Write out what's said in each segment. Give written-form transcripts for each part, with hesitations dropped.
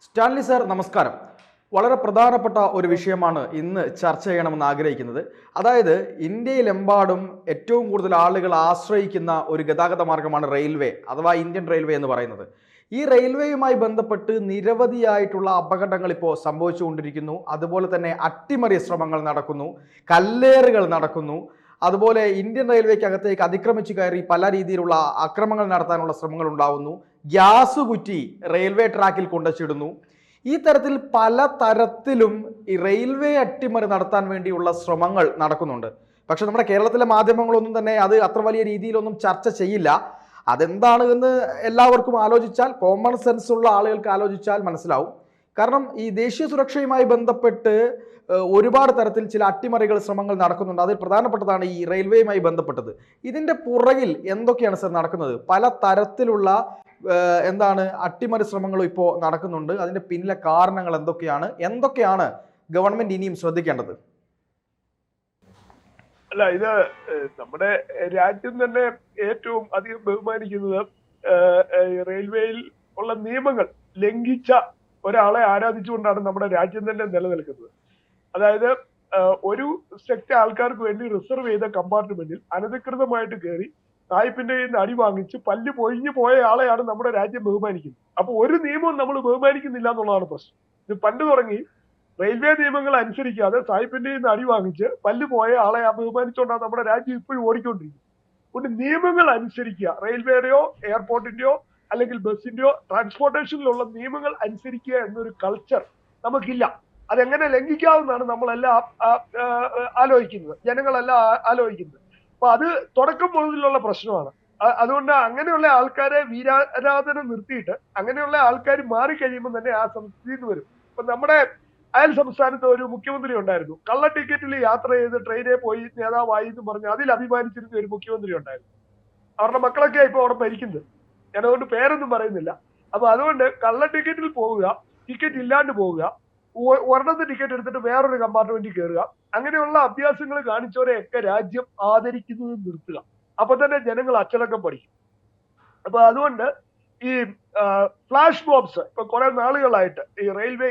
Stanley sir നമസ്കാരം. വളരെ പ്രധാനപ്പെട്ട ഒരു വിഷയമാണ് ഇന്ന് ചർച്ച ചെയ്യണമെന്ന് ആഗ്രഹിക്കുന്നത്. അതായത് ഇന്ത്യയിലെമ്പാടും ഏറ്റവും കൂടുതൽ ആളുകൾ ആശ്രയിക്കുന്ന ഒരു ഗതാഗത മാർഗമാണ് റെയിൽവേ അഥവാ ഇന്ത്യൻ റെയിൽവേ എന്ന് പറയുന്നത്. ഈ റെയിൽവേയുമായി ബന്ധപ്പെട്ട് നിരവധിയായിട്ടുള്ള അപകടങ്ങൾ ഇപ്പോൾ സംഭവിച്ചുകൊണ്ടിരിക്കുന്നു. അതുപോലെ തന്നെ അട്ടിമറി ശ്രമങ്ങൾ നടക്കുന്നു, കല്ലേറുകൾ നടക്കുന്നു. അതുപോലെ ഇന്ത്യൻ റെയിൽവേക്കകത്തേക്ക് അതിക്രമിച്ചു കയറി പല രീതിയിലുള്ള അക്രമങ്ങൾ നടത്താനുള്ള ശ്രമങ്ങൾ ഉണ്ടാവുന്നു. ഗ്യാസ് കുറ്റി റെയിൽവേ ട്രാക്കിൽ കൊണ്ടുവച്ചിടുന്നു. ഈ തരത്തിൽ പല തരത്തിലും ഈ റെയിൽവേ അട്ടിമറി നടത്താൻ വേണ്ടിയുള്ള ശ്രമങ്ങൾ നടക്കുന്നുണ്ട്. പക്ഷെ നമ്മുടെ കേരളത്തിലെ മാധ്യമങ്ങളൊന്നും തന്നെ അത് അത്ര വലിയ രീതിയിലൊന്നും ചർച്ച ചെയ്യില്ല. അതെന്താണ് എന്ന് എല്ലാവർക്കും ആലോചിച്ചാൽ, കോമൺ സെൻസ് ഉള്ള ആളുകൾക്ക് ആലോചിച്ചാൽ മനസ്സിലാവും. കാരണം ഈ ദേശീയ സുരക്ഷയുമായി ബന്ധപ്പെട്ട് ഒരുപാട് തരത്തിൽ ചില അട്ടിമറികൾ ശ്രമങ്ങൾ നടക്കുന്നുണ്ട്. അതിൽ പ്രധാനപ്പെട്ടതാണ് ഈ റെയിൽവേയുമായി ബന്ധപ്പെട്ടത്. ഇതിന്റെ പുറകിൽ എന്തൊക്കെയാണ് സർ നടക്കുന്നത്? പല തരത്തിലുള്ള അട്ടിമറി ശ്രമങ്ങളും ഇപ്പോൾ നടക്കുന്നുണ്ട്. അതിന്റെ പിന്നിലെ കാരണങ്ങൾ എന്തൊക്കെയാണ് ഗവൺമെന്റ് ഇനിയും ശ്രദ്ധിക്കേണ്ടത്? അല്ല, ഇത് നമ്മുടെ രാജ്യം തന്നെ ഏറ്റവും അധികം ബഹുമാനിക്കുന്നത് റെയിൽവേയിൽ ഉള്ള നിയമങ്ങൾ ലംഘിച്ച ഒരാളെ ആരാധിച്ചുകൊണ്ടാണ് നമ്മുടെ രാജ്യം തന്നെ നിലനിൽക്കുന്നത്. അതായത് ഒരു സെക്ട് ആൾക്കാർക്ക് വേണ്ടി റിസർവ് ചെയ്ത കമ്പാർട്ട്മെന്റിൽ അനധികൃതമായിട്ട് കയറി സായിപ്പിന്റെ കയ്യിൽ നിന്ന് അടി വാങ്ങിച്ച് പല്ല് പൊഴിഞ്ഞു പോയ ആളെയാണ് നമ്മുടെ രാജ്യം ബഹുമാനിക്കുന്നത്. അപ്പൊ ഒരു നിയമവും നമ്മൾ ബഹുമാനിക്കുന്നില്ല എന്നുള്ളതാണ് പ്രശ്നം. ഇത് പണ്ട് തുടങ്ങി റെയിൽവേ നിയമങ്ങൾ അനുസരിക്കാതെ സായിപ്പിന്റെ കയ്യിൽ നിന്ന് അടി വാങ്ങിച്ച് പല്ല് പോയ ആളെ ബഹുമാനിച്ചുകൊണ്ടാണ് നമ്മുടെ രാജ്യം ഇപ്പോഴും ഓടിക്കൊണ്ടിരിക്കുന്നത്. അതുകൊണ്ട് നിയമങ്ങൾ അനുസരിക്കുക, റെയിൽവേയുടെയോ എയർപോർട്ടിന്റെയോ അല്ലെങ്കിൽ ബസിന്റെയോ ട്രാൻസ്പോർട്ടേഷനിലുള്ള നിയമങ്ങൾ അനുസരിക്കുക എന്നൊരു കൾച്ചർ നമുക്കില്ല. അതെങ്ങനെ ലംഘിക്കാവുന്നതാണ് നമ്മളെല്ലാം ആലോചിക്കുന്നത്, ജനങ്ങളെല്ലാം ആലോചിക്കുന്നത്. അപ്പൊ അത് തുടക്കം മുതലുള്ള പ്രശ്നമാണ്. അതുകൊണ്ട് അങ്ങനെയുള്ള ആൾക്കാരെ വീരാരാധന നിർത്തിയിട്ട് അങ്ങനെയുള്ള ആൾക്കാർ മാറിക്കഴിയുമ്പോൾ തന്നെ ആ സംസ്ഥിതിയിൽ വരും. ഇപ്പൊ നമ്മുടെ അയൽ സംസ്ഥാനത്ത് ഒരു മുഖ്യമന്ത്രി ഉണ്ടായിരുന്നു. കള്ള ടിക്കറ്റിൽ യാത്ര ചെയ്ത് ട്രെയിനിൽ പോയി നേതാവായി എന്ന് പറഞ്ഞ് അതിൽ അഭിമാനിച്ചിരുന്ന ഒരു മുഖ്യമന്ത്രി ഉണ്ടായിരുന്നു. അവരുടെ മക്കളൊക്കെയാണ് ഇപ്പൊ അവിടെ ഭരിക്കുന്നത്. ഞാൻ അതുകൊണ്ട് പേരൊന്നും പറയുന്നില്ല. അപ്പൊ അതുകൊണ്ട് കള്ള ടിക്കറ്റിൽ പോവുക, ടിക്കറ്റ് ഇല്ലാണ്ട് പോവുക, ഒരെണ്ണത്തെ ടിക്കറ്റ് എടുത്തിട്ട് വേറൊരു കമ്പാർട്ട്മെന്റിൽ കയറുക, അങ്ങനെയുള്ള അഭ്യാസങ്ങൾ കാണിച്ചവരെയൊക്കെ രാജ്യം ആദരിക്കുന്നത് നിർത്തുക. അപ്പൊ തന്നെ ജനങ്ങൾ അച്ചടക്കം പഠിക്കും. അപ്പൊ അതുകൊണ്ട് ഈ ഫ്ലാഷ് മോബ്സ് ഇപ്പൊ കുറെ നാളുകളായിട്ട് ഈ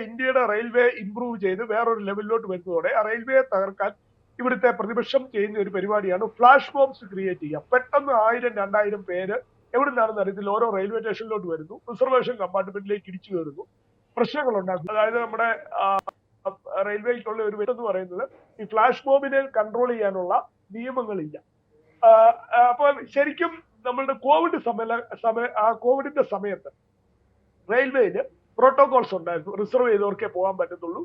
ഇന്ത്യയുടെ റെയിൽവേ ഇംപ്രൂവ് ചെയ്ത് വേറൊരു ലെവലിലോട്ട് വരുന്നതോടെ ആ റെയിൽവേയെ തകർക്കാൻ ഇവിടുത്തെ പ്രതിപക്ഷം ചെയ്യുന്ന ഒരു പരിപാടിയാണ് ഫ്ലാഷ് മോബ്സ് ക്രിയേറ്റ് ചെയ്യുക. പെട്ടെന്ന് 1000-2000 പേര് എവിടെ നിന്നാണെന്ന് അറിയത്തില്ല ഓരോ റെയിൽവേ സ്റ്റേഷനിലോട്ട് വരുന്നു, റിസർവേഷൻ കമ്പാർട്ട്മെന്റിലേക്ക് ഇടിച്ചു കയറുന്നു, പ്രശ്നങ്ങൾ ഉണ്ടാക്കും. അതായത് നമ്മുടെ റെയിൽവേക്കുള്ള ഒരു എന്ന് പറയുന്നത് ഈ ഫ്ലാഷ് മോബിനെ കൺട്രോൾ ചെയ്യാനുള്ള നിയമങ്ങളില്ല. അപ്പൊ ശരിക്കും നമ്മളുടെ കോവിഡിന്റെ സമയത്ത് റെയിൽവേയില് പ്രോട്ടോകോൾസ് ഉണ്ടായിരുന്നു. റിസർവ് ചെയ്തവർക്കേ പോകാൻ പറ്റത്തുള്ളൂ,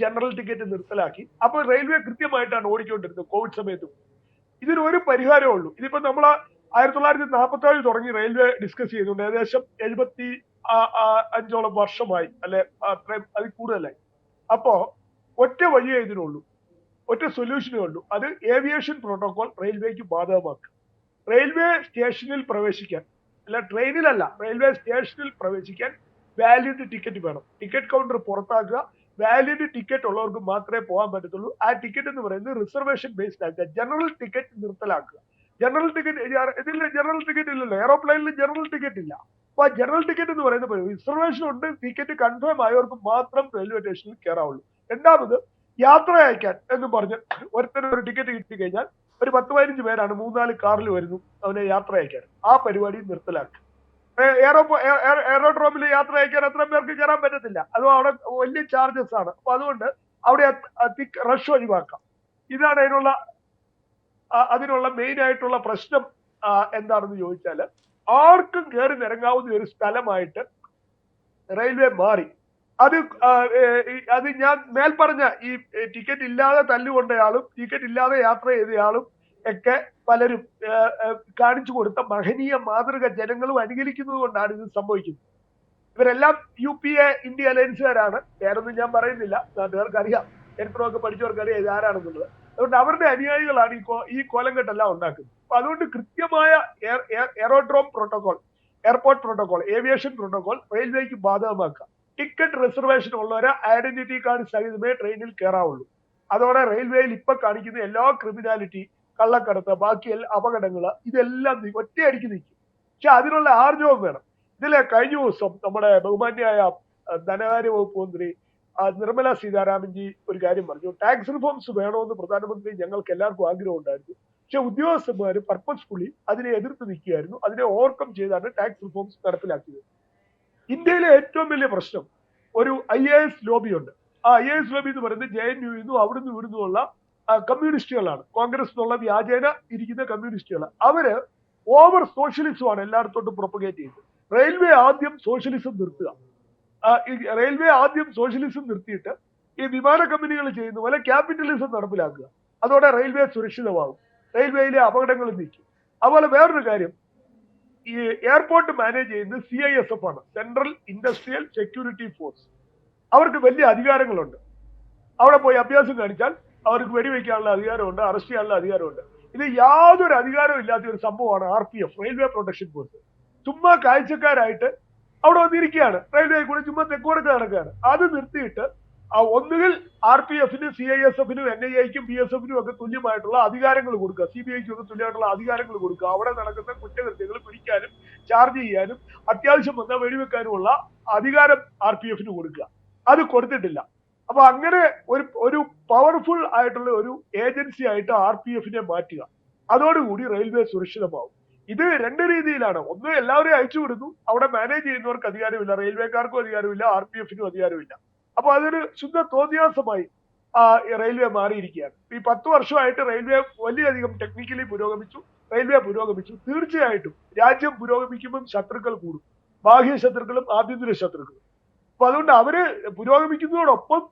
ജനറൽ ടിക്കറ്റ് നിർത്തലാക്കി. അപ്പൊ റെയിൽവേ കൃത്യമായിട്ടാണ് ഓടിക്കൊണ്ടിരുന്നത് കോവിഡ് സമയത്തും. ഇതിനൊരു പരിഹാരമേ ഉള്ളൂ. ഇതിപ്പോ നമ്മൾ 1947 തുടങ്ങി റെയിൽവേ ഡിസ്കസ് ചെയ്യുന്നുണ്ട്. ഏകദേശം 75ഓളം വർഷമായി, അല്ലെ അത്രയും അതിൽ കൂടുതലായി. അപ്പോ ഒറ്റ വഴിയേ ഇതിനുള്ളൂ, ഒറ്റ സൊല്യൂഷനേ ഉള്ളൂ. അത് ഏവിയേഷൻ പ്രോട്ടോകോൾ റെയിൽവേക്ക് ബാധകമാക്കുക. റെയിൽവേ സ്റ്റേഷനിൽ പ്രവേശിക്കാൻ, അല്ല ട്രെയിനിലല്ല, റെയിൽവേ സ്റ്റേഷനിൽ പ്രവേശിക്കാൻ വാലിഡ് ടിക്കറ്റ് വേണം. ടിക്കറ്റ് കൗണ്ടർ പുറത്താക്കുക. വാലിഡ് ടിക്കറ്റ് ഉള്ളവർക്ക് മാത്രമേ പോകാൻ പറ്റത്തുള്ളൂ. ആ ടിക്കറ്റ് എന്ന് പറയുന്നത് റിസർവേഷൻ ബേസ്ഡ് ആക്കുക. ജനറൽ ടിക്കറ്റ് നിർത്തലാക്കുക. ജനറൽ ടിക്കറ്റ് ഇതിൽ ജനറൽ ടിക്കറ്റ് ഇല്ലല്ലോ, എയറോപ്ലെയിനിൽ ജനറൽ ടിക്കറ്റ് ഇല്ല. അപ്പൊ ആ ജനറൽ ടിക്കറ്റ് എന്ന് പറയുന്നത് റിസർവേഷൻ ഉണ്ട്, ടിക്കറ്റ് കൺഫേം ആയവർക്ക് മാത്രം റെയിൽവേ സ്റ്റേഷനിൽ കയറാവുള്ളൂ. രണ്ടാമത് യാത്ര അയക്കാൻ എന്ന് പറഞ്ഞ് ഒരുത്തരം ഒരു ടിക്കറ്റ് കിട്ടി കഴിഞ്ഞാൽ ഒരു 10-15 പേരാണ് 3-4 കാറിൽ വരുന്നു അവനെ യാത്ര അയക്കാൻ. ആ പരിപാടി നിർത്തലാക്കുക. എയറോഡ്രോമിൽ യാത്ര അയക്കാൻ എത്ര പേർക്ക് കയറാൻ പറ്റത്തില്ല, അതും അവിടെ വലിയ ചാർജസ് ആണ്. അപ്പൊ അതുകൊണ്ട് അവിടെ റഷ് ഒഴിവാക്കാം. ഇതാണ് അതിനുള്ള മെയിൻ ആയിട്ടുള്ള പ്രശ്നം. എന്താണെന്ന് ചോദിച്ചാൽ ആർക്കും കയറി നിരങ്ങാവുന്ന ഒരു സ്ഥലമായിട്ട് റെയിൽവേ മാറി. അത് ഞാൻ മേൽപ്പറഞ്ഞ ഈ ടിക്കറ്റ് ഇല്ലാതെ തല്ലുകൊണ്ടയാളും ടിക്കറ്റ് ഇല്ലാതെ യാത്ര ചെയ്തയാളും ഒക്കെ പലരും കാണിച്ചു കൊടുത്ത മഹനീയ മാതൃക ജനങ്ങളും അനുകരിക്കുന്നത് കൊണ്ടാണ് ഇത് സംഭവിക്കുന്നത്. ഇവരെല്ലാം UPA ഇന്ത്യ അലയൻസുകാരാണ്. പേരൊന്നും ഞാൻ പറയുന്നില്ല, നാട്ടുകാർക്ക് അറിയാം, ചരിത്രമൊക്കെ പഠിച്ചവർക്ക് അറിയാം ഇത് ആരാണെന്നുള്ളത്. അതുകൊണ്ട് അവരുടെ അനുയായികളാണ് ഈ കോലംകെട്ടെല്ലാം ഉണ്ടാക്കുന്നത്. അപ്പൊ അതുകൊണ്ട് കൃത്യമായ aerodrome protocol, airport protocol, aviation protocol റെയിൽവേക്ക് ബാധകമാക്കുക. ടിക്കറ്റ് റിസർവേഷൻ ഉള്ളവരെ ഐഡന്റിറ്റി കാർഡ് സഹിതമേ ട്രെയിനിൽ കയറാവുള്ളൂ. അതോടെ റെയിൽവേയിൽ ഇപ്പൊ കാണിക്കുന്ന എല്ലാ ക്രിമിനാലിറ്റി, കള്ളക്കടത്ത്, ബാക്കി അപകടങ്ങൾ ഇതെല്ലാം ഒറ്റയടിക്ക് നിൽക്കും. പക്ഷെ അതിനുള്ള ആർജവം വേണം. ഇതിലെ കഴിഞ്ഞ ദിവസം നമ്മുടെ ബഹുമാന്യായ ധനകാര്യ വകുപ്പ് മന്ത്രി നിർമ്മല സീതാരാമൻജി ഒരു കാര്യം പറഞ്ഞു, ടാക്സ് റിഫോംസ് വേണമെന്ന് പ്രധാനമന്ത്രി ഞങ്ങൾക്ക് എല്ലാവർക്കും ആഗ്രഹം ഉണ്ടായിരുന്നു, പക്ഷെ ഉദ്യോഗസ്ഥന്മാർ പർപ്പസ്ഫുള്ളി അതിനെ എതിർത്ത് നിൽക്കുകയായിരുന്നു. അതിനെ ഓവർകം ചെയ്താണ് ടാക്സ് റിഫോംസ് നടപ്പിലാക്കിയത്. ഇന്ത്യയിലെ ഏറ്റവും വലിയ പ്രശ്നം ഒരു IAS ലോബിയുണ്ട്. ആ IAS ലോബി എന്ന് പറയുന്നത് JNU നിന്നും അവിടുന്ന് ഇവിടുന്നുമുള്ള കമ്മ്യൂണിസ്റ്റുകളാണ്. കോൺഗ്രസ് എന്നുള്ള വ്യാജേന ഇരിക്കുന്ന കമ്മ്യൂണിസ്റ്റുകൾ. അവര് ഓവർ സോഷ്യലിസമാണ് എല്ലായിടത്തോട്ടും പ്രൊപ്പഗേറ്റ് ചെയ്യുന്നത്. റെയിൽവേ ആദ്യം സോഷ്യലിസം നിർത്തുക, റെയിൽവേ ആദ്യം സോഷ്യലിസം നിർത്തിയിട്ട് ഈ വിമാന കമ്പനികൾ ചെയ്യുന്ന പോലെ ക്യാപിറ്റലിസം നടപ്പിലാക്കുക. അതോടെ റെയിൽവേ സുരക്ഷിതമാകും, റെയിൽവേയിലെ അപകടങ്ങൾ നീക്കും. അതുപോലെ വേറൊരു കാര്യം, ഈ എയർപോർട്ട് മാനേജ് ചെയ്യുന്നത് CISF ആണ്, സെൻട്രൽ ഇൻഡസ്ട്രിയൽ സെക്യൂരിറ്റി ഫോഴ്സ്. അവർക്ക് വലിയ അധികാരങ്ങളുണ്ട്. അവിടെ പോയി അഭ്യാസം കാണിച്ചാൽ അവർക്ക് വെടിവെക്കാനുള്ള അധികാരമുണ്ട്, അറസ്റ്റ് ചെയ്യാനുള്ള അധികാരമുണ്ട്. ഇത് യാതൊരു അധികാരവും ഇല്ലാത്ത ഒരു സംഭവമാണ് RPF, റെയിൽവേ പ്രൊട്ടക്ഷൻ ഫോഴ്സ്. ചുമ്മാ കാഴ്ചക്കാരായിട്ട് അവിടെ വന്നിരിക്കുകയാണ്, റെയിൽവേ കൂടെ ചുമ്മാ തെക്കുവടക്ക് നടക്കുകയാണ്. അത് നിർത്തിയിട്ട് ഒന്നുകിൽ RPF-നും CISF-നും NIA-ക്കും BSF-നും ഒക്കെ തുല്യമായിട്ടുള്ള അധികാരങ്ങൾ കൊടുക്കുക, CBI-ക്കും ഒക്കെ തുല്യമായിട്ടുള്ള അധികാരങ്ങൾ കൊടുക്കുക. അവിടെ നടക്കുന്ന കുറ്റകൃത്യങ്ങൾ പിടിക്കാനും ചാർജ് ചെയ്യാനും അത്യാവശ്യം വന്നാൽ വെടിവെക്കാനുമുള്ള അധികാരം RPF-ന് കൊടുക്കുക. അത് കൊടുത്തിട്ടില്ല. അപ്പൊ അങ്ങനെ ഒരു പവർഫുൾ ആയിട്ടുള്ള ഒരു ഏജൻസി ആയിട്ട് RPF-നെ മാറ്റുക. അതോടുകൂടി റെയിൽവേ സുരക്ഷിതമാവും. ഇത് രണ്ട് രീതിയിലാണ്. ഒന്ന്, എല്ലാവരെയും അയച്ചു വിടുന്നു, അവിടെ മാനേജ് ചെയ്യുന്നവർക്ക് അധികാരമില്ല, റെയിൽവേക്കാർക്കും അധികാരമില്ല, RPF-നും അധികാരമില്ല. അപ്പൊ അതൊരു ശുദ്ധ തോന്നിയാസമായി റെയിൽവേ മാറിയിരിക്കുകയാണ്. ഈ 10 വർഷമായിട്ട് റെയിൽവേ വലിയധികം ടെക്നിക്കലി പുരോഗമിച്ചു, റെയിൽവേ പുരോഗമിച്ചു. തീർച്ചയായിട്ടും രാജ്യം പുരോഗമിക്കുമ്പം ശത്രുക്കൾ കൂടും, ബാഹ്യ ശത്രുക്കളും ആഭ്യന്തര ശത്രുക്കളും. അപ്പൊ അതുകൊണ്ട് അവര് പുരോഗമിക്കുന്നതോടൊപ്പം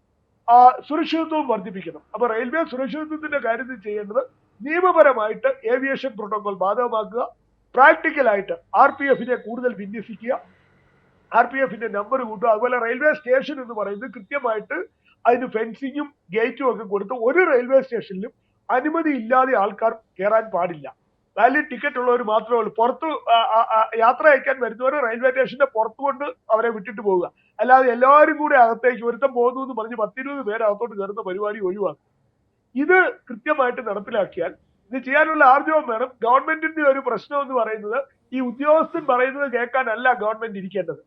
സുരക്ഷിതത്വവും വർദ്ധിപ്പിക്കണം. അപ്പൊ റെയിൽവേ സുരക്ഷിതത്വത്തിന്റെ കാര്യത്തിൽ ചെയ്യേണ്ടത് നിയമപരമായിട്ട് ഏവിയേഷൻ പ്രോട്ടോകോൾ ബാധകമാക്കുക, പ്രാക്ടിക്കലായിട്ട് RPF-നെ കൂടുതൽ വിന്യസിക്കുക, RPF-ന്റെ നമ്പർ കൂട്ടുക. അതുപോലെ റെയിൽവേ സ്റ്റേഷൻ എന്ന് പറയുന്നത് കൃത്യമായിട്ട് അതിന് ഫെൻസിങ്ങും ഗേറ്റും ഒക്കെ കൊടുത്ത് ഒരു റെയിൽവേ സ്റ്റേഷനിലും അനുമതി ഇല്ലാതെ ആൾക്കാർ കയറാൻ പാടില്ല. വാലിഡ് ടിക്കറ്റ് ഉള്ളവർ മാത്രമേ ഉള്ളൂ. പുറത്ത് യാത്ര അയക്കാൻ വരുന്നവർ റെയിൽവേ സ്റ്റേഷന്റെ പുറത്തു കൊണ്ട് അവരെ വിട്ടിട്ട് പോവുക. അല്ലാതെ എല്ലാവരും കൂടെ അകത്തേക്ക് ഒരുത്തം പോകുന്നു എന്ന് പറഞ്ഞ് 10-20 പേര് അകത്തോട്ട് കയറുന്ന പരിപാടി ഒഴിവാക്കും. ഇത് കൃത്യമായിട്ട് നടപ്പിലാക്കിയാൽ ഇത് ചെയ്യാനുള്ള ആർജവം വേണം. ഗവൺമെന്റിന്റെ ഒരു പ്രശ്നം എന്ന് പറയുന്നത്, ഈ ഉദ്യോഗസ്ഥൻ പറയുന്നത് കേൾക്കാനല്ല ഗവൺമെന്റ് ഇരിക്കേണ്ടത്.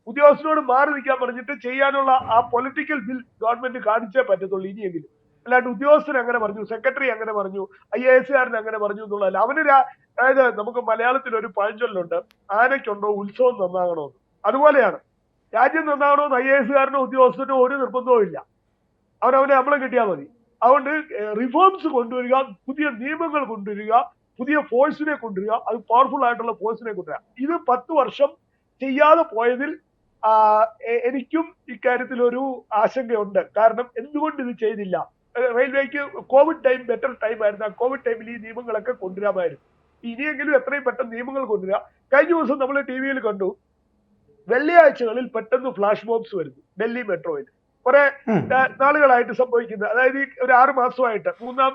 ഉദ്യോഗസ്ഥനോട് മാറി നിൽക്കാൻ പറഞ്ഞിട്ട് ചെയ്യാനുള്ള ആ പൊളിറ്റിക്കൽ ബിൽ ഗവൺമെന്റ് കാണിച്ചേ പറ്റത്തുള്ളൂ ഇനിയെങ്കിലും. അല്ലാണ്ട് ഉദ്യോഗസ്ഥൻ അങ്ങനെ പറഞ്ഞു, സെക്രട്ടറി അങ്ങനെ പറഞ്ഞു, IAS-കാരൻ അങ്ങനെ പറഞ്ഞു എന്നുള്ളതല്ല. അതായത് നമുക്ക് മലയാളത്തിൽ ഒരു പഴഞ്ചൊല്ലുണ്ട്, ആനയ്ക്കുണ്ടോ ഉത്സവം നന്നാകണമെന്ന്. അതുപോലെയാണ് രാജ്യം നന്നാകണമെന്ന് IAS-കാരനോ ഉദ്യോഗസ്ഥനോ ഒരു നിർബന്ധവും ഇല്ല. അവനവനെ നമ്മളെ കിട്ടിയാൽ മതി. അതുകൊണ്ട് റിഫോംസ് കൊണ്ടുവരിക, പുതിയ നിയമങ്ങൾ കൊണ്ടുവരിക, പുതിയ ഫോഴ്സിനെ കൊണ്ടുവരിക, അത് പവർഫുൾ ആയിട്ടുള്ള ഫോഴ്സിനെ കൊണ്ടുവരിക. ഇത് 10 വർഷം ചെയ്യാതെ പോയതിൽ എനിക്കും ഇക്കാര്യത്തിൽ ഒരു ആശങ്കയുണ്ട്. കാരണം എന്തുകൊണ്ട് ഇത് ചെയ്തില്ല? റെയിൽവേക്ക് കോവിഡ് ടൈം ബെറ്റർ ടൈം ആയിരുന്നു. ആ കോവിഡ് ടൈമിൽ ഈ നിയമങ്ങളൊക്കെ കൊണ്ടുവരാമായിരുന്നു. ഇനിയെങ്കിലും എത്രയും പെട്ടെന്ന് നിയമങ്ങൾ കൊണ്ടുവരിക. കഴിഞ്ഞ ദിവസം നമ്മൾ TV-യിൽ കണ്ടു, വെള്ളിയാഴ്ചകളിൽ പെട്ടെന്ന് ഫ്ലാഷ് മോബ്സ് വരുന്നു ഡൽഹി മെട്രോയിൽ. കുറെ നാളുകളായിട്ട് സംഭവിക്കുന്നത്, അതായത് ഒരു 6 മാസമായിട്ട് 3ാം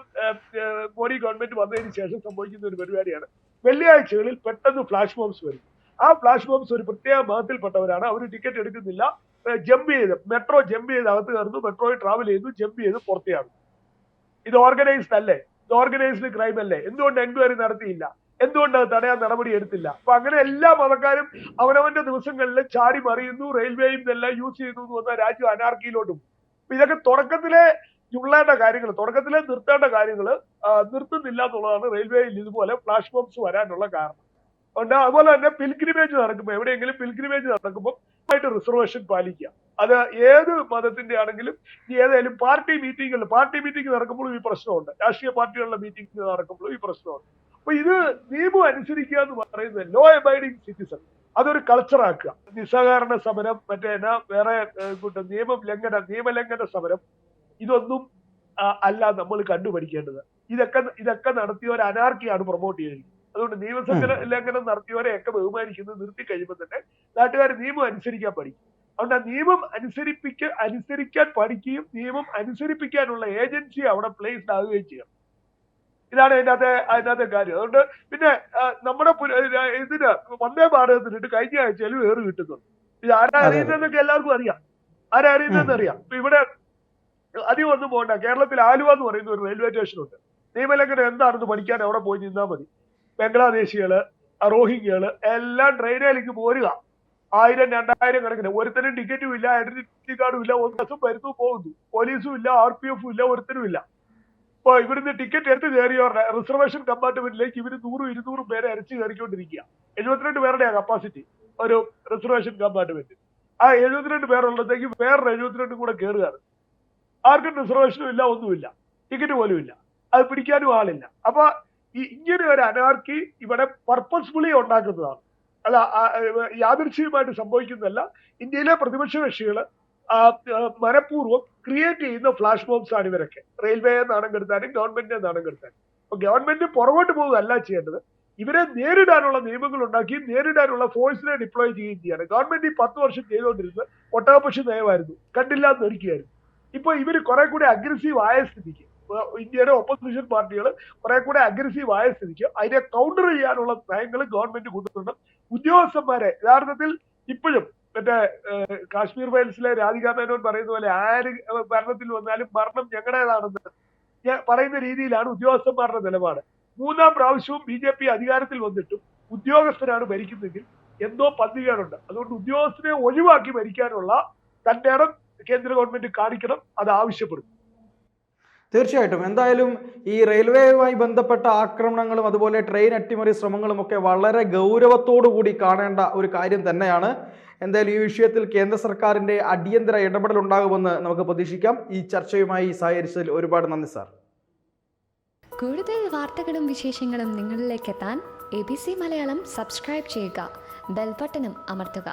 മോഡി ഗവൺമെന്റ് വന്നതിന് ശേഷം സംഭവിക്കുന്ന ഒരു പരിപാടിയാണ്. വെള്ളിയാഴ്ചകളിൽ പെട്ടെന്ന് ഫ്ലാഷ് മോബ്സ് വരും. ആ ഫ്ലാഷ് മോബ്സ് ഒരു പ്രത്യേക മതത്തിൽപ്പെട്ടവരാണ്. അവർ ടിക്കറ്റ് എടുക്കുന്നില്ല, ജമ്പ് ചെയ്ത് മെട്രോ ജമ്പ് ചെയ്ത് അകത്ത് കയറുന്നു, മെട്രോയിൽ ട്രാവൽ ചെയ്യുന്നു, ജമ്പ് ചെയ്ത് പുറത്തെയാണ്. ഇത് ഓർഗനൈസ്ഡ് അല്ലേ? ഇത് ഓർഗനൈസ്ഡ് ക്രൈം അല്ലേ? എന്തുകൊണ്ട് എൻക്വയറി നടത്തിയില്ല? എന്തുകൊണ്ട് അത് തടയാൻ നടപടി എടുത്തില്ല? അപ്പൊ അങ്ങനെ എല്ലാ മതക്കാരും അവനവന്റെ ദിവസങ്ങളിൽ ചാടി മറിയുന്നു, റെയിൽവേയും ഇതെല്ലാം യൂസ് ചെയ്യുന്നു എന്ന് വന്നാൽ രാജ്യം അനാർക്കിയിലോട്ടും. അപ്പൊ ഇതൊക്കെ തുടക്കത്തിലെ ചുള്ളേണ്ട കാര്യങ്ങൾ, തുടക്കത്തിലെ നിർത്തേണ്ട കാര്യങ്ങൾ നിർത്തുന്നില്ല എന്നുള്ളതാണ് റെയിൽവേയിൽ ഇതുപോലെ ഫ്ലാഷ് മോബ്സ് വരാനുള്ള കാരണം. അതുകൊണ്ട് അതുപോലെ തന്നെ പിൽഗ്രിമേജ് നടക്കുമ്പോൾ, എവിടെയെങ്കിലും പിൽഗ്രിമേജ് നടക്കുമ്പോൾ റിസർവേഷൻ പാലിക്കുക. അത് ഏത് മതത്തിന്റെ ആണെങ്കിലും, ഏതായാലും പാർട്ടി മീറ്റിംഗ് നടക്കുമ്പോഴും ഈ പ്രശ്നമുണ്ട്, രാഷ്ട്രീയ പാർട്ടികളുടെ മീറ്റിംഗ് നടക്കുമ്പോഴും ഈ പ്രശ്നമുണ്ട്. അപ്പൊ ഇത് നിയമം അനുസരിക്കുക എന്ന് പറയുന്നത് ലോ അബൈഡിങ് സിറ്റിസൺ, അതൊരു കൾച്ചറാക്കുക. നിസ്സഹകരണ സമരം, വേറെ നിയമലംഘന സമരം, ഇതൊന്നും അല്ല നമ്മൾ കണ്ടുപഠിക്കേണ്ടത്. ഇതൊക്കെ നടത്തിയവർ അനാർക്കിയാണ് പ്രൊമോട്ട് ചെയ്യുന്നത്. അതുകൊണ്ട് നിയമലംഘനം നടത്തിയവരെയൊക്കെ ബഹുമാനിക്കുന്നത് നിർത്തി കഴിയുമ്പോൾ തന്നെ നാട്ടുകാർ നിയമം അനുസരിക്കാൻ പഠിക്കും. അതുകൊണ്ട് ആ നിയമം അനുസരിക്കാൻ പഠിക്കുകയും നിയമം അനുസരിപ്പിക്കാനുള്ള ഏജൻസി അവിടെ പ്ലേസ്ഡ് ആവുകയും ചെയ്യണം. ഇതാണ് അതിനകത്തെ കാര്യം. അതുകൊണ്ട് പിന്നെ നമ്മുടെ ഇതിന് വന്ദേ ഭാരതത്തിനിട്ട് കഴിഞ്ഞ ആഴ്ചയിൽ വേറ് കിട്ടുന്നുണ്ട്. ഇത് ആരാ അറിയുന്നതെന്നൊക്കെ എല്ലാവർക്കും അറിയാം. ആരാ അറിയുന്നതെന്ന് അറിയാം. ഇപ്പൊ ഇവിടെ അധികം ഒന്നും പോകണ്ട. കേരളത്തിൽ ആലുവ എന്ന് പറയുന്ന ഒരു റെയിൽവേ സ്റ്റേഷനുണ്ട്. നിയമലംഘനം എന്താണെന്ന് പഠിക്കാൻ അവിടെ പോയി നിന്നാൽ മതി. ബംഗ്ലാദേശികള്, റോഹിംഗ്യകള് എല്ലാം ട്രെയിനിലേക്ക് പോരുക. 1000, 2000 കണക്കിന്. ഒരുത്തരും ടിക്കറ്റും ഇല്ല, ഐഡന്റിറ്റി കാർഡും ഇല്ല, ഒരു ദിവസം വരുന്നു പോകുന്നു, പോലീസും ഇല്ല, RPF ഇല്ല, ഒരുത്തരും ഇല്ല. ഇപ്പൊ ഇവിടുന്ന് ടിക്കറ്റ് എടുത്ത് കയറിയവരുടെ റിസർവേഷൻ കമ്പാർട്ട്മെന്റിലേക്ക് ഇവര് 100-200 പേരെ അരച്ച് കയറിക്കൊണ്ടിരിക്കുക. 72 പേരുടെയാണ് കപ്പാസിറ്റി ഒരു റിസർവേഷൻ കമ്പാർട്ട്മെന്റ്. ആ 72 പേരുള്ളത്തേക്ക് വേറൊരു 72 കൂടെ കയറുകയാണ്. ആർക്കും റിസർവേഷനും ഇല്ല, ഒന്നുമില്ല, ടിക്കറ്റ് പോലും ഇല്ല, അത് പിടിക്കാനും ആളില്ല. അപ്പൊ ഇങ്ങനെ ഒരു അനാർക്കി ഇവിടെ പർപ്പസ്ഫുള്ളി ഉണ്ടാക്കുന്നതാണ്, അല്ല യാദൃശ്ചികമായിട്ട് സംഭവിക്കുന്നതല്ല. ഇന്ത്യയിലെ പ്രതിപക്ഷ കക്ഷികള് മനഃപൂർവ്വം ക്രിയേറ്റ് ചെയ്യുന്ന ഫ്ലാഷ് ബോംസ് ആണ് ഇവരൊക്കെ. റെയിൽവേയെ നാണം കെടുത്താനും ഗവൺമെന്റിനെ നാണം കെടുത്താനും. അപ്പൊ ഗവൺമെന്റ് പുറകോട്ട് പോകുകയല്ല ചെയ്യേണ്ടത്, ഇവരെ നേരിടാനുള്ള നിയമങ്ങൾ ഉണ്ടാക്കി നേരിടാനുള്ള ഫോഴ്സിനെ ഡിപ്ലോയ് ചെയ്യുകയും ചെയ്യാണ്. ഗവൺമെന്റ് ഈ 10 വർഷം ചെയ്തുകൊണ്ടിരുന്നത് ഒട്ടകപക്ഷി നയമായിരുന്നു, കണ്ടില്ല എന്നൊരുക്കുകയായിരുന്നു. ഇപ്പൊ ഇവര് കുറെ കൂടെ അഗ്രസീവ് ആയ സ്ഥിതിക്ക്, ഇന്ത്യയുടെ ഒപ്പോസിഷൻ പാർട്ടികൾ കുറെ കൂടെ അഗ്രസീവ് ആയ സ്ഥിതിക്ക് അതിനെ കൗണ്ടർ ചെയ്യാനുള്ള നയങ്ങൾ ഗവൺമെന്റ് കൊണ്ടുവരണം. ഉദ്യോഗസ്ഥന്മാരെ യഥാർത്ഥത്തിൽ ഇപ്പോഴും മറ്റേ കാശ്മീർ ഫയൽസിലെ രാധികാ മേനോൻ പറയുന്ന പോലെ ആര് ഭരണത്തിൽ വന്നാലും ഭരണം ഞങ്ങളുടേതാണെന്ന് പറയുന്ന രീതിയിലാണ് ഉദ്യോഗസ്ഥന്മാരുടെ നിലപാട്. 3ാം പ്രാവശ്യവും BJP അധികാരത്തിൽ വന്നിട്ടും ഉദ്യോഗസ്ഥരാണ് ഭരിക്കുന്നതെങ്കിൽ എന്തോ പന്തികേടുണ്ട്. അതുകൊണ്ട് ഉദ്യോഗസ്ഥരെ ഒഴിവാക്കി ഭരിക്കാനുള്ള തന്റെ ഇടം കേന്ദ്ര ഗവൺമെന്റ് കാണിക്കണം, അത് ആവശ്യപ്പെടും. തീർച്ചയായിട്ടും. എന്തായാലും ഈ റെയിൽവേയുമായി ബന്ധപ്പെട്ട ആക്രമണങ്ങളും അതുപോലെ ട്രെയിൻ അട്ടിമറി ശ്രമങ്ങളും ഒക്കെ വളരെ ഗൗരവത്തോടു കൂടി കാണേണ്ട ഒരു കാര്യം തന്നെയാണ്. എന്തായാലും ഈ വിഷയത്തിൽ കേന്ദ്ര സർക്കാരിന്റെ അടിയന്തര ഇടപെടൽ ഉണ്ടാകുമെന്ന് നമുക്ക് പ്രതീക്ഷിക്കാം. ഈ ചർച്ചയുമായി സഹകരിച്ചതിൽ ഒരുപാട് നന്ദി സാർ. കൂടുതൽ വാർത്തകളും വിശേഷങ്ങളും നിങ്ങളിലേക്ക് എത്താൻ ABC മലയാളം സബ്സ്ക്രൈബ് ചെയ്യുക, ബെൽ ബട്ടണും അമർത്തുക.